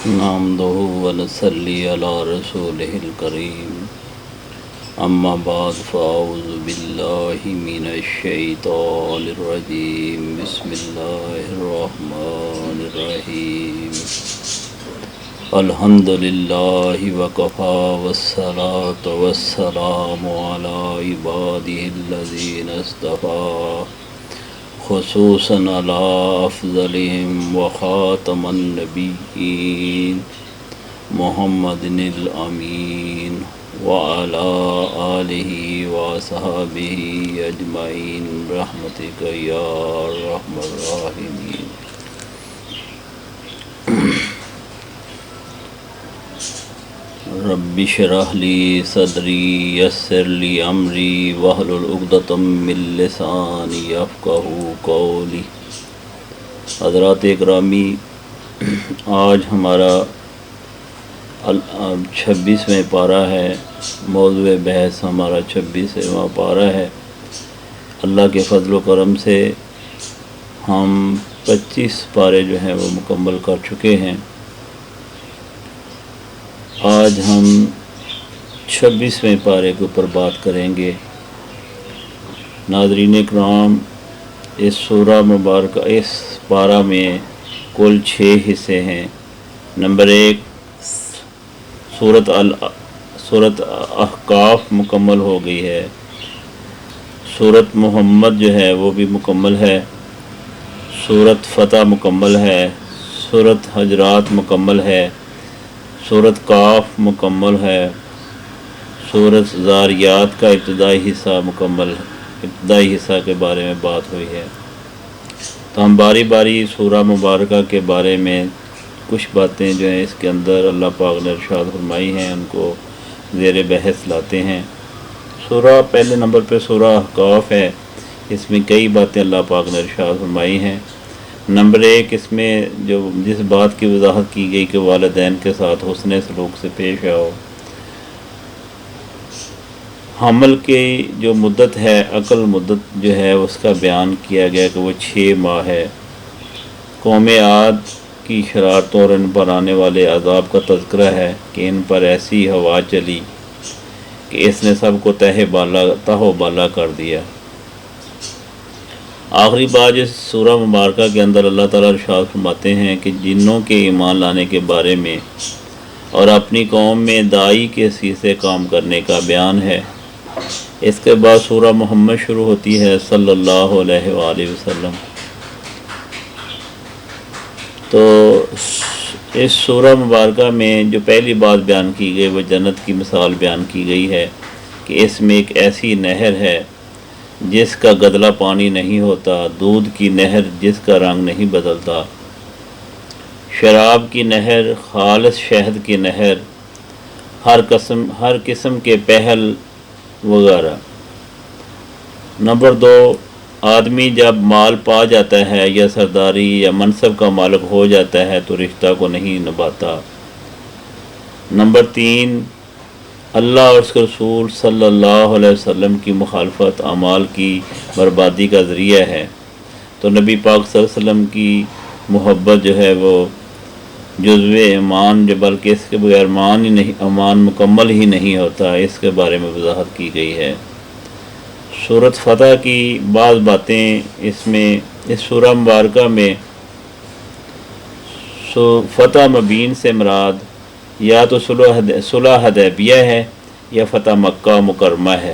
نحمده ونصلي على رسوله الكريم أما بعد فأعوذ بالله من الشيطان الرجيم بسم الله الرحمن الرحيم الحمد لله وكفى والصلاة والسلام على عباده الذين اصطفى خصوصا على أفضلهم وخاتم النبيين محمد الأمين وعلى آله وصحبه أجمعين برحمتك يا أرحم الراحمين. رب اشرح لي صدري يسر لي امري واحلل عقدة من لساني يفقهوا قولي. حضرات اکرامی، آج ہمارا 26واں پارہ ہے. موضوع بحث ہمارا 26واں پارہ ہے. اللہ کے فضل و کرم سے ہم 25 پارے جو ہیں وہ مکمل کر چکے ہیں. آج ہم 26ویں پارے کے اوپر بات کریں گے. ناظرین اکرام، اس سورہ مبارکہ اس پارہ میں کل 6 حصے ہیں. نمبر 1 سورۃ احقاف مکمل ہو گئی ہے. سورۃ محمد جو ہے وہ بھی مکمل ہے. سورۃ فتح مکمل ہے. سورۃ حجرات مکمل ہے. سورۃ کاف مکمل ہے. سورۃ ذاریات کا ابتدائی حصہ کے بارے میں بات ہوئی ہے. تو ہم باری باری سورہ مبارکہ کے بارے میں کچھ باتیں جو ہیں اس کے اندر اللہ پاک نے ارشاد فرمائی ہیں ان کو زیر بحث لاتے ہیں. سورہ پہلے نمبر پہ سورہ احقاف ہے. اس میں کئی باتیں اللہ پاک نے ارشاد فرمائی ہیں. نمبر 1 اس میں جس بات کی وضاحت کی گئی کہ والدین کے ساتھ حسن سلوک سے پیش آؤ. حمل کی جو مدت ہے، عقل مدت جو ہے اس کا بیان کیا گیا کہ وہ 6 ماہ ہے. قوم عاد کی شرارتوں اور ان پر آنے والے عذاب کا تذکرہ ہے کہ ان پر ایسی ہوا چلی کہ اس نے سب کو تہ و بالا کر دیا. آخری بات اس سورہ مبارکہ کے اندر اللہ تعالیٰ ارشاد فرماتے ہیں کہ جنوں کے ایمان لانے کے بارے میں اور اپنی قوم میں داعی کے حیثیت کام کرنے کا بیان ہے. اس کے بعد سورہ محمد شروع ہوتی ہے صلی اللہ علیہ وآلہ وسلم. تو اس سورہ مبارکہ میں جو پہلی بات بیان کی گئی وہ جنت کی مثال بیان کی گئی ہے کہ اس میں ایک ایسی نہر ہے جس کا گدلا پانی نہیں ہوتا، دودھ کی نہر جس کا رنگ نہیں بدلتا، شراب کی نہر، خالص شہد کی نہر، ہر قسم کے پہل وغیرہ. نمبر 2 آدمی جب مال پا جاتا ہے یا سرداری یا منصب کا مالک ہو جاتا ہے تو رشتہ کو نہیں نبھاتا. نمبر 3 اللہ اور اس کے رسول صلی اللہ علیہ وسلم کی مخالفت اعمال کی بربادی کا ذریعہ ہے. تو نبی پاک صلی اللہ علیہ وسلم کی محبت جو ہے وہ جزو ایمان جو بلکہ اس کے بغیر ایمان مکمل ہی نہیں ہوتا، اس کے بارے میں وضاحت کی گئی ہے. سورۃ فتح کی بعض باتیں اس سورہ مبارکہ میں فتح مبین سے مراد یا تو صلح حدیبیہ ہے یا فتح مکہ مکرمہ ہے.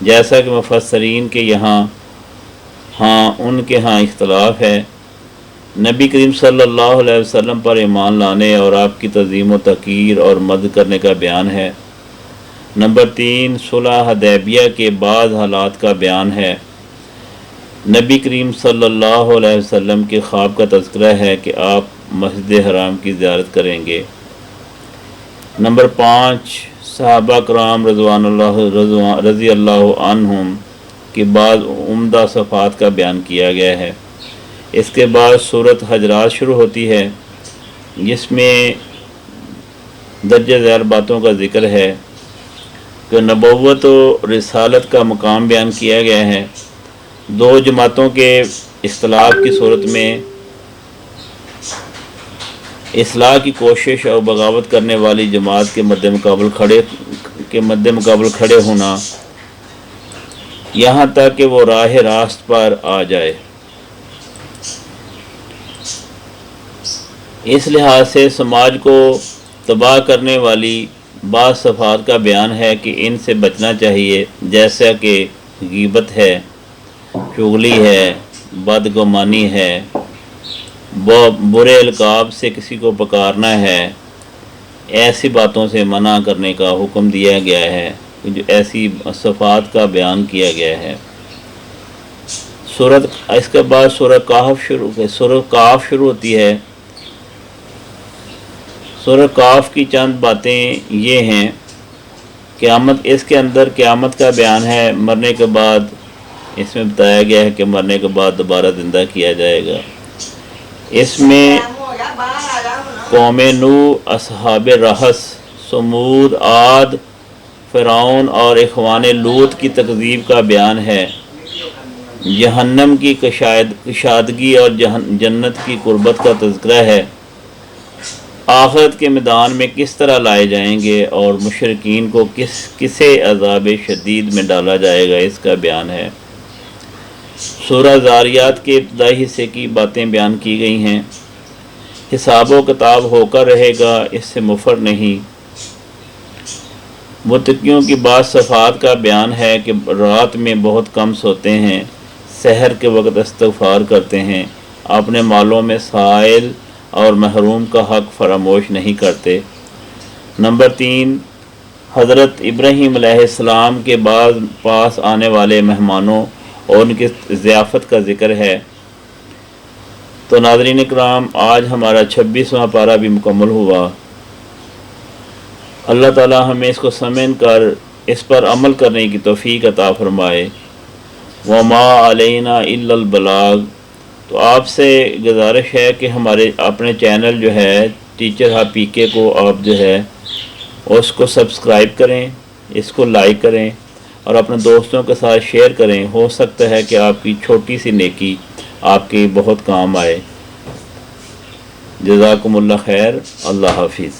جیسا کہ مفسرین کے ان کے ہاں اختلاف ہے. نبی کریم صلی اللہ علیہ وسلم پر ایمان لانے اور آپ کی تعظیم و توقیر اور مدد کرنے کا بیان ہے. نمبر 3 صلح حدیبیہ کے بعض حالات کا بیان ہے. نبی کریم صلی اللہ علیہ وسلم کے خواب کا تذکرہ ہے کہ آپ مسجد حرام کی زیارت کریں گے. نمبر 5 صحابہ کرام رضی اللہ عنہم کے بعد عمدہ صفات کا بیان کیا گیا ہے. اس کے بعد سورۃ حجرات شروع ہوتی ہے جس میں درجہ ذیل باتوں کا ذکر ہے کہ نبوت و رسالت کا مقام بیان کیا گیا ہے. 2 جماعتوں کے اختلاف کی صورت میں اصلاح کی کوشش اور بغاوت کرنے والی جماعت کے مد مقابل کھڑے ہونا یہاں تک کہ وہ راہ راست پر آ جائے۔ اس لحاظ سے سماج کو تباہ کرنے والی بعض صفات کا بیان ہے کہ ان سے بچنا چاہیے، جیسا کہ غیبت ہے، چغلی ہے، بدگمانی ہے، برے القاب سے کسی کو پکارنا ہے۔ ایسی باتوں سے منع کرنے کا حکم دیا گیا ہے، جو ایسی صفات کا بیان کیا گیا ہے۔ اس کے بعد سورہ کاف شروع ہوتی ہے۔ سورہ کاف کی چند باتیں یہ ہیں، قیامت، اس کے اندر قیامت کا بیان ہے، مرنے کے بعد اس میں بتایا گیا ہے کہ مرنے کے بعد دوبارہ زندہ کیا جائے گا۔ اس میں قوم نوح، اصحاب رحس، سمود، عاد، فرعون اور اخوان لوط کی تکذیب کا بیان ہے۔ جہنم کی کشادگی اور جنت کی قربت کا تذکرہ ہے۔ آخرت کے میدان میں کس طرح لائے جائیں گے اور مشرکین کو کسے عذاب شدید میں ڈالا جائے گا، اس کا بیان ہے۔ سورہ زاریات کے ابتدائی حصے کی باتیں بیان کی گئی ہیں۔ حساب و کتاب ہو کر رہے گا، اس سے مفر نہیں۔ متقیوں کی بعض صفات کا بیان ہے کہ رات میں بہت کم سوتے ہیں، سحر کے وقت استغفار کرتے ہیں، اپنے مالوں میں سائل اور محروم کا حق فراموش نہیں کرتے۔ نمبر 3، حضرت ابراہیم علیہ السلام کے پاس آنے والے مہمانوں اور ان کی ضیافت کا ذکر ہے۔ تو ناظرین اکرام، آج ہمارا 26واں پارہ بھی مکمل ہوا۔ اللہ تعالی ہمیں اس کو سمجھ کر اس پر عمل کرنے کی توفیق عطا فرمائے۔ وما علینا الا البلاغ۔ تو آپ سے گزارش ہے کہ ہمارے اپنے چینل جو ہے ٹیچر ہب پی کے کو آپ جو ہے اس کو سبسکرائب کریں، اس کو لائک کریں اور اپنے دوستوں کے ساتھ شیئر کریں۔ ہو سکتا ہے کہ آپ کی چھوٹی سی نیکی آپ کی بہت کام آئے۔ جزاکم اللہ خیر۔ اللہ حافظ۔